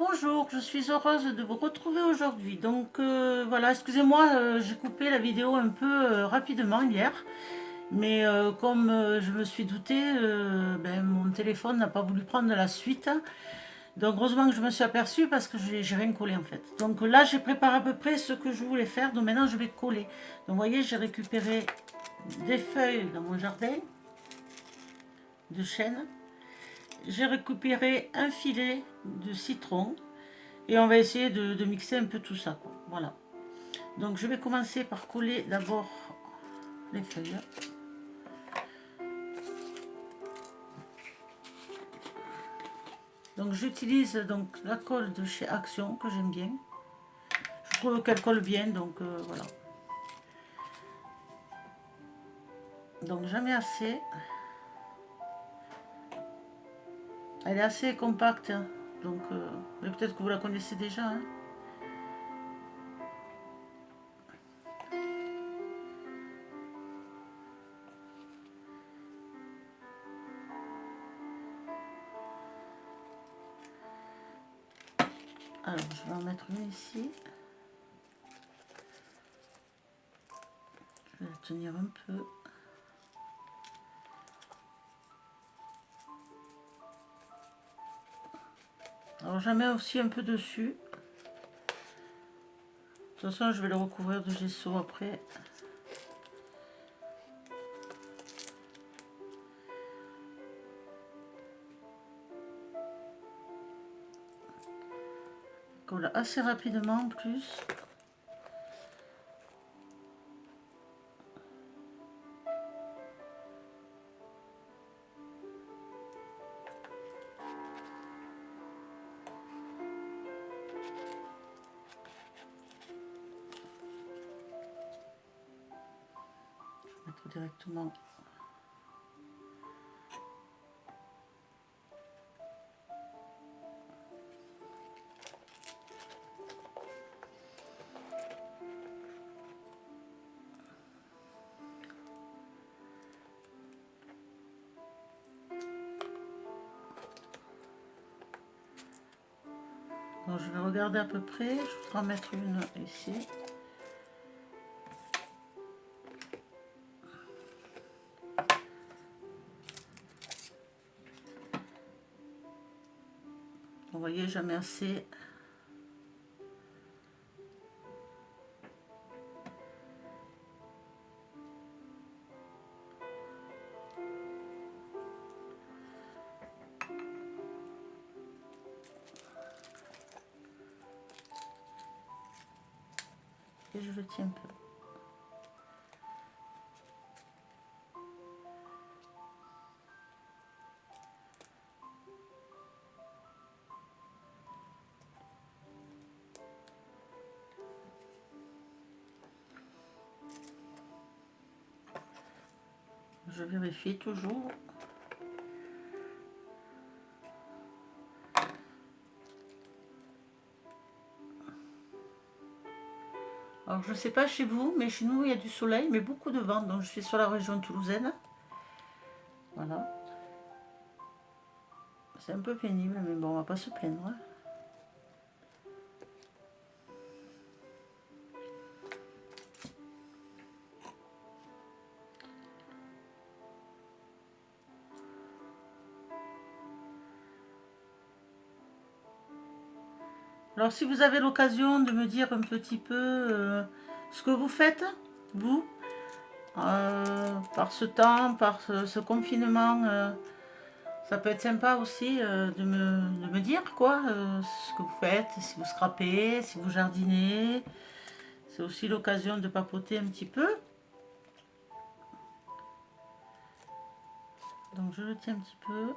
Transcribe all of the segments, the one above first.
Bonjour, je suis heureuse de vous retrouver aujourd'hui. Donc voilà, excusez-moi, j'ai coupé la vidéo un peu rapidement hier, mais comme je me suis doutée, ben, mon téléphone n'a pas voulu prendre la suite. Donc heureusement que je me suis aperçue parce que j'ai rien collé en fait. Donc là, j'ai préparé à peu près ce que je voulais faire. Donc maintenant, je vais coller. Donc vous voyez, j'ai récupéré des feuilles dans mon jardin de chêne. J'ai récupéré un filet de citron. Et on va essayer de mixer un peu tout ça, quoi. Voilà. Donc je vais commencer par coller d'abord les feuilles. Donc j'utilise donc la colle de chez Action que j'aime bien. Je trouve qu'elle colle bien, donc voilà. Donc j'en mets assez. Elle est assez compacte, hein. Donc mais peut-être que vous la connaissez déjà, hein. Alors je vais en mettre une ici. Je vais la tenir un peu. Alors j'en mets aussi un peu dessus. De toute façon, je vais le recouvrir de gesso après. Colle assez rapidement en plus. Mettre directement. Donc je vais regarder à peu près, je vais en mettre une ici. Vous voyez, j'en mets assez. Et je le tiens un peu. Je vérifie toujours. Alors je ne sais pas chez vous, mais chez nous il y a du soleil, mais beaucoup de vent. Donc je suis sur la région toulousaine. Voilà. C'est un peu pénible, mais bon, on va pas se plaindre, hein. Alors si vous avez l'occasion de me dire un petit peu ce que vous faites, vous, par ce temps, par ce confinement, ça peut être sympa aussi de me dire quoi, ce que vous faites, si vous scrapez, si vous jardinez. C'est aussi l'occasion de papoter un petit peu. Donc je le tiens un petit peu.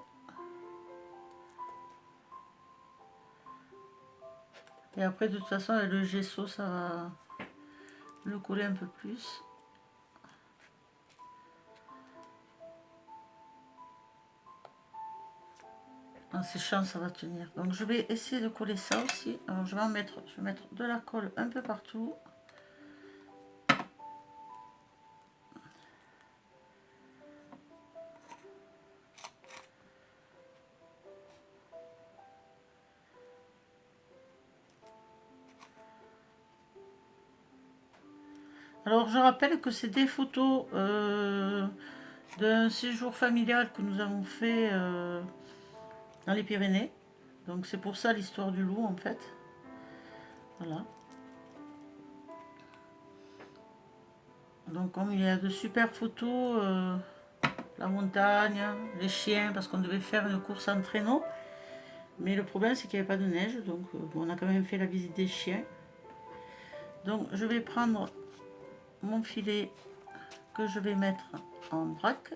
Et après de toute façon avec le gesso ça va le coller un peu plus. En séchant ça va tenir. Donc je vais essayer de coller ça aussi. Alors je vais mettre de la colle un peu partout. Alors je rappelle que c'est des photos d'un séjour familial que nous avons fait dans les Pyrénées. Donc c'est pour ça l'histoire du loup en fait. Voilà. Donc comme il y a de super photos, la montagne, les chiens, parce qu'on devait faire une course en traîneau. Mais le problème c'est qu'il n'y avait pas de neige, donc bon, on a quand même fait la visite des chiens. Donc je vais prendre mon filet que je vais mettre en vrac.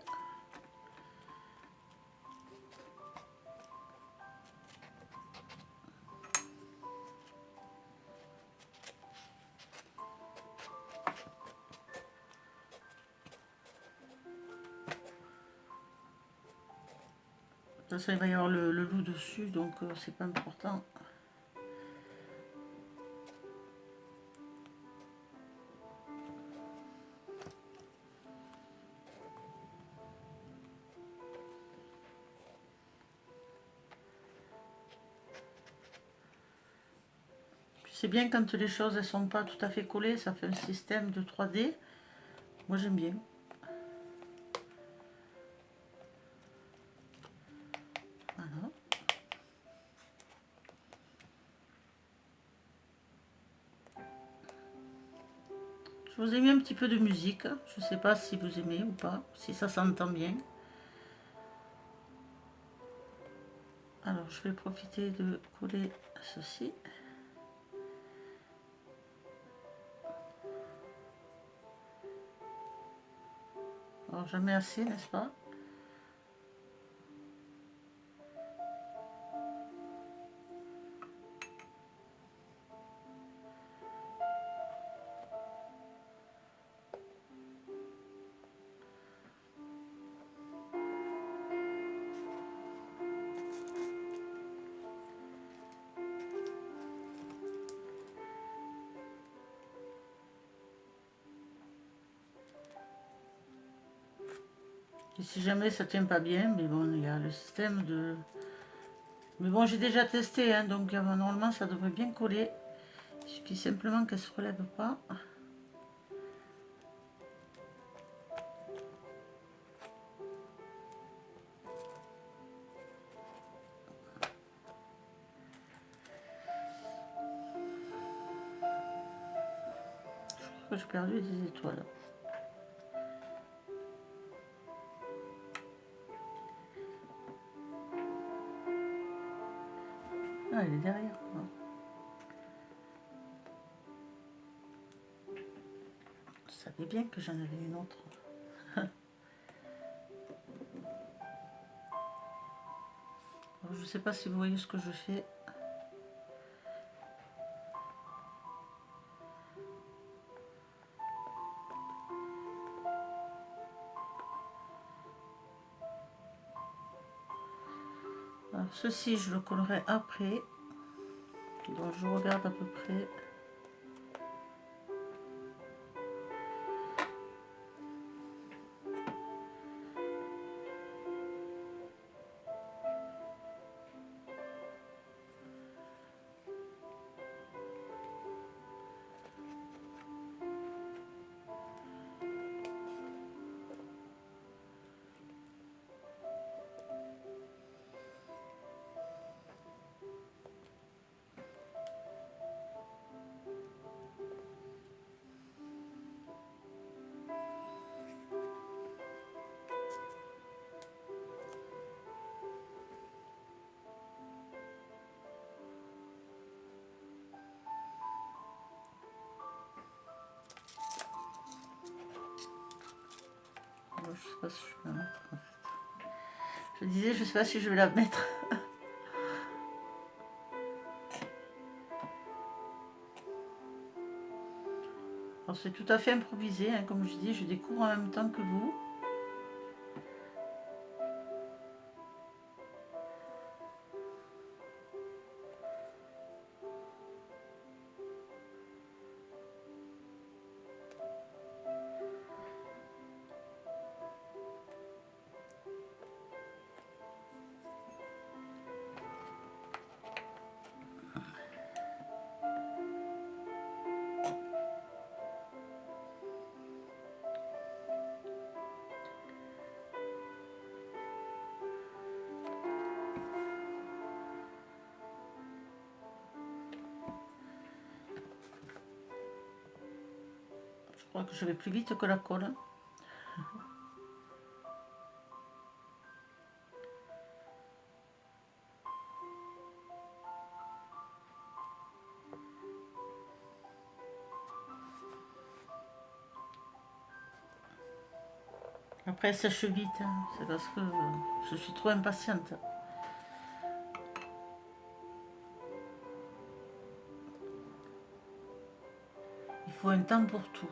De toute façon, il va y avoir le loup dessus, donc c'est pas important. C'est bien quand les choses ne sont pas tout à fait collées, ça fait un système de 3D. Moi j'aime bien. Voilà. Je vous ai mis un petit peu de musique. Je ne sais pas si vous aimez ou pas, si ça s'entend bien. Alors je vais profiter de coller ceci. Alors j'en mets assez, n'est-ce pas? Et si jamais ça tient pas bien, mais bon, il y a le système de... Mais bon, j'ai déjà testé, hein, donc normalement ça devrait bien coller. Il suffit simplement qu'elle se relève pas. J'ai perdu des étoiles. Ah, elle est derrière. Je savais bien que j'en avais une autre. Alors, je ne sais pas si vous voyez ce que je fais. Alors, ceci, je le collerai après. Donc, je regarde à peu près. Alors, je sais pas si je vais la mettre. Je disais, je sais pas si je vais la mettre. Alors, c'est tout à fait improvisé, hein, comme je dis, je découvre en même temps que vous. crois que je vais plus vite que la colle. Après, elle sèche vite, hein. C'est parce que je suis trop impatiente. Il faut un temps pour tout.